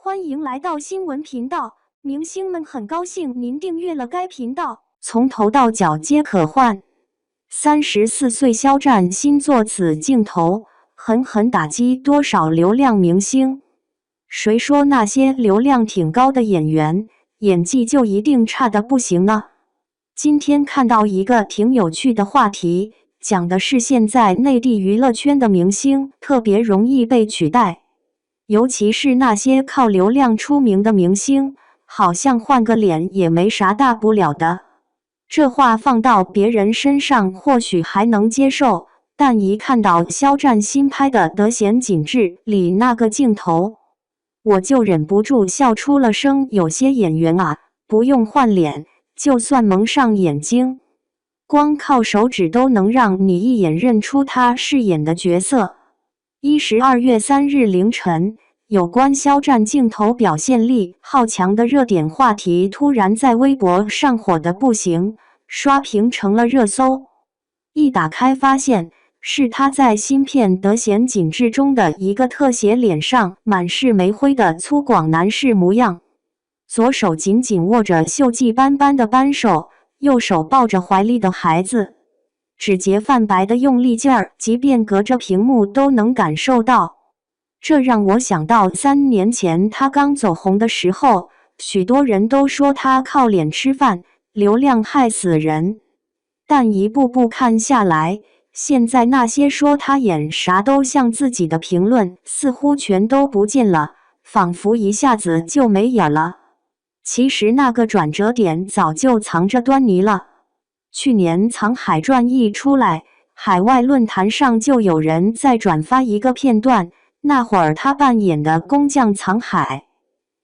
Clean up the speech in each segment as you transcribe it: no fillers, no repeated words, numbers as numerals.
欢迎来到新闻频道，明星们很高兴您订阅了该频道，从头到脚皆可换。34岁肖战新作此镜头，狠狠打击多少流量明星？谁说那些流量挺高的演员，演技就一定差得不行呢？今天看到一个挺有趣的话题，讲的是现在内地娱乐圈的明星特别容易被取代。尤其是那些靠流量出名的明星，好像换个脸也没啥大不了的。这话放到别人身上或许还能接受，但一看到肖战新拍的《得闲紧致》里那个镜头，我就忍不住笑出了声。有些演员啊，不用换脸，就算蒙上眼睛，光靠手指都能让你一眼认出他饰演的角色。12月3日凌晨，有关肖战镜头表现力好强的热点话题突然在微博上火得不行，刷屏成了热搜。一打开发现是他在新片《得闲紧致》中的一个特写，脸上满是煤灰的粗犷男士模样，左手紧紧握着锈迹斑斑的扳手，右手抱着怀里的孩子。指节泛白的用力劲儿，即便隔着屏幕都能感受到。这让我想到3年前他刚走红的时候，许多人都说他靠脸吃饭，流量害死人。但一步步看下来，现在那些说他演啥都像自己的评论似乎全都不见了，仿佛一下子就没影了。其实那个转折点早就藏着端倪了。去年《藏海传》一出来，海外论坛上就有人在转发一个片段，那会儿他扮演的工匠藏海，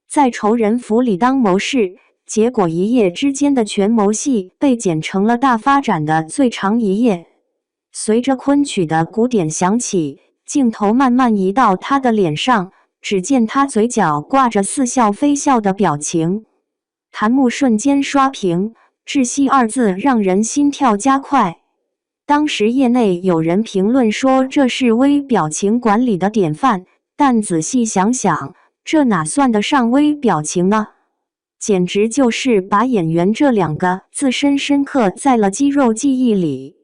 在仇人府里当谋士，结果一夜之间的权谋戏被剪成了大发展的最长一夜。随着昆曲的鼓点响起，镜头慢慢移到他的脸上，只见他嘴角挂着似笑非笑的表情，弹幕瞬间刷屏，窒息2字让人心跳加快。当时业内有人评论说这是微表情管理的典范，但仔细想想，这哪算得上微表情呢？简直就是把演员这2个字深刻在了肌肉记忆里。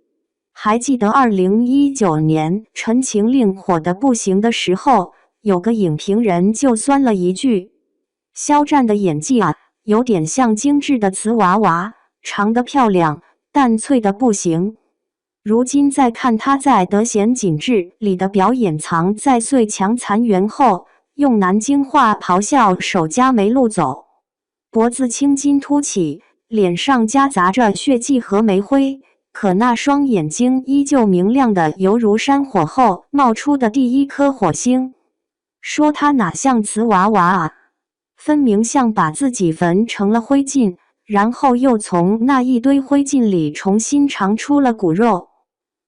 还记得2019年《陈情令》火得不行的时候，有个影评人就酸了一句：肖战的演技啊，有点像精致的瓷娃娃，长得漂亮，但脆得不行。如今再看他在《得闲紧致》里的表演，藏在最强残垣后，用南京话咆哮手夹没路走，脖子青筋凸起，脸上夹杂着血迹和煤灰，可那双眼睛依旧明亮的犹如山火后冒出的第一颗火星。说他哪像瓷娃娃啊，分明像把自己焚成了灰烬，然后又从那一堆灰烬里重新长出了骨肉。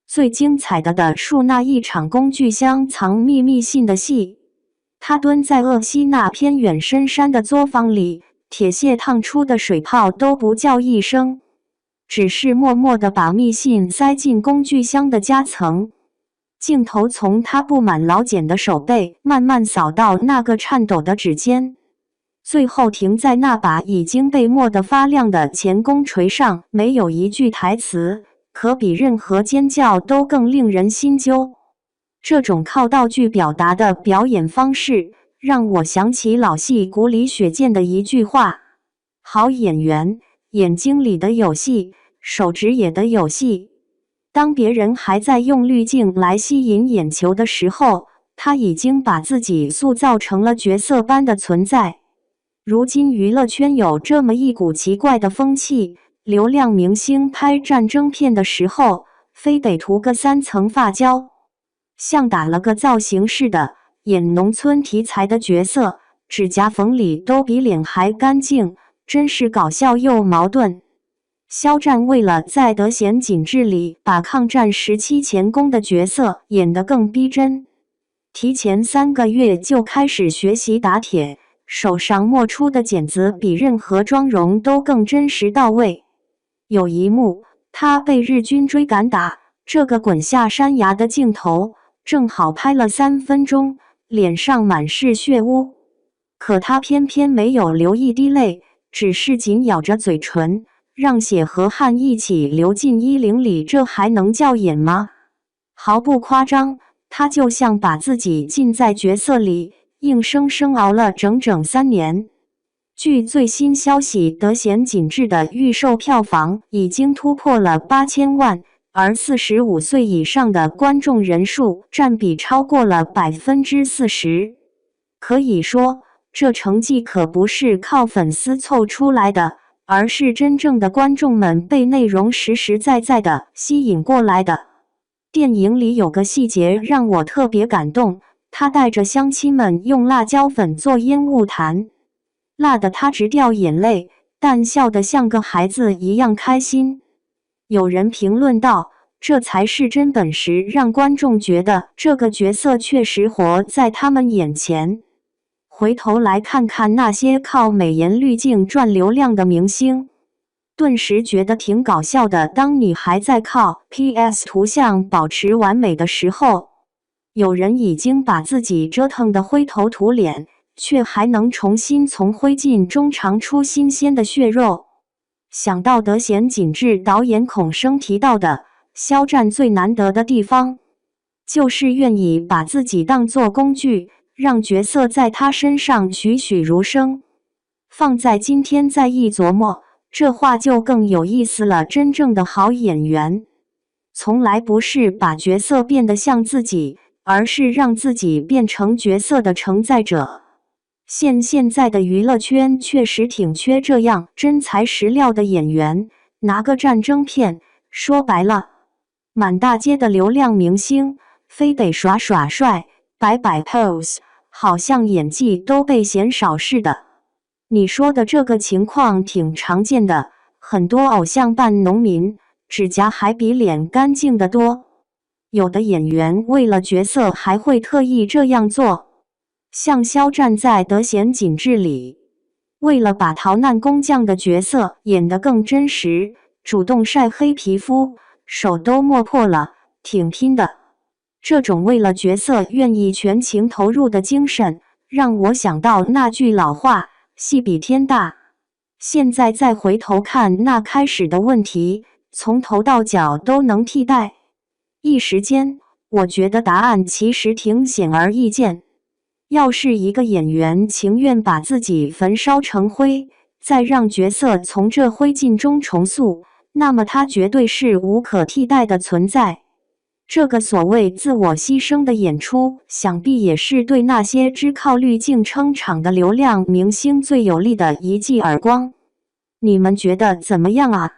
最精彩的是那一场工具箱藏秘密信的戏，他蹲在鄂西那偏远深山的作坊里，铁屑烫出的水泡都不叫一声，只是默默地把密信塞进工具箱的夹层。镜头从他布满老茧的手背慢慢扫到那个颤抖的指尖，最后停在那把已经被磨得发亮的前弓锤上。没有一句台词，可比任何尖叫都更令人心揪。这种靠道具表达的表演方式，让我想起老戏骨里雪见的一句话：好演员，眼睛里的有戏，手指也得有戏。当别人还在用滤镜来吸引眼球的时候，他已经把自己塑造成了角色般的存在。如今娱乐圈有这么一股奇怪的风气，流量明星拍战争片的时候，非得涂个3层发胶，像打了个造型似的，演农村题材的角色，指甲缝里都比脸还干净，真是搞笑又矛盾。肖战为了在《得闲紧致》里把抗战时期钳工的角色演得更逼真，提前3个月就开始学习打铁，手上磨出的茧子比任何妆容都更真实到位。有一幕，他被日军追赶打，这个滚下山崖的镜头正好拍了3分钟，脸上满是血污。可他偏偏没有流一滴泪，只是紧咬着嘴唇，让血和汗一起流进衣领里，这还能叫演吗？毫不夸张，他就像把自己浸在角色里，硬生生熬了整整3年。据最新消息，德贤紧致的预售票房已经突破了8000万，而45岁以上的观众人数占比超过了40%。可以说，这成绩可不是靠粉丝凑出来的，而是真正的观众们被内容实实在在的吸引过来的。电影里有个细节让我特别感动，他带着乡亲们用辣椒粉做烟雾弹，辣得他直掉眼泪，但笑得像个孩子一样开心。有人评论道，这才是真本事，让观众觉得这个角色确实活在他们眼前。回头来看看那些靠美颜滤镜赚流量的明星，顿时觉得挺搞笑的。当你还在靠 PS 图像保持完美的时候，有人已经把自己折腾得灰头土脸，却还能重新从灰烬中尝出新鲜的血肉。想到德贤紧致导演孔生提到的，肖战最难得的地方，就是愿意把自己当作工具，让角色在他身上栩栩如生。放在今天再一琢磨，这话就更有意思了。真正的好演员，从来不是把角色变得像自己，而是让自己变成角色的承载者。现在的娱乐圈确实挺缺这样真材实料的演员，拿个战争片，说白了，满大街的流量明星，非得耍耍帅，摆摆 pose， 好像演技都被嫌少似的。你说的这个情况挺常见的，很多偶像扮农民，指甲还比脸干净得多。有的演员为了角色还会特意这样做，像肖战在《德贤紧致》里，为了把逃难工匠的角色演得更真实，主动晒黑皮肤，手都磨破了，挺拼的。这种为了角色愿意全情投入的精神，让我想到那句老话，戏比天大。现在再回头看那开始的问题，从头到脚都能替代。一时间，我觉得答案其实挺显而易见。要是一个演员情愿把自己焚烧成灰，再让角色从这灰烬中重塑，那么他绝对是无可替代的存在。这个所谓自我牺牲的演出，想必也是对那些只靠滤镜撑场的流量明星最有力的一记耳光。你们觉得怎么样啊？